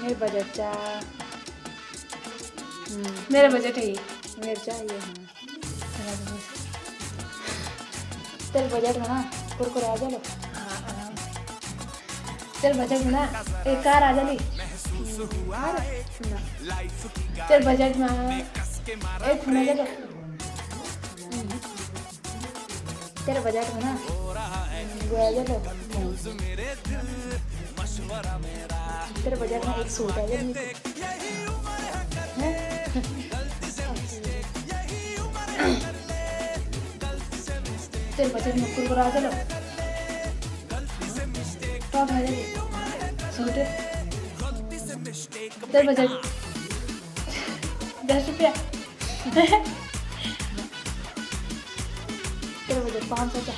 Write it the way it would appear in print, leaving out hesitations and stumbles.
मेरे बजट चा मेरा बजट है ये। मेरे चाहिए हाँ तेरे बजट में ना कुरकुरे आ जा लो तेरे बजट में ना एक कार आ जाली। तेरे बजट में एक फोन आ जा लो। तेरे बजट में ना वो आ जा लो तेरे बजट में एक सूट आ जा तेरे बजट में कुरकुरा आ जा लो। टॉप आ जाली सूट। तेरे बजट 10 रुपया। तेरे बजट 500 चा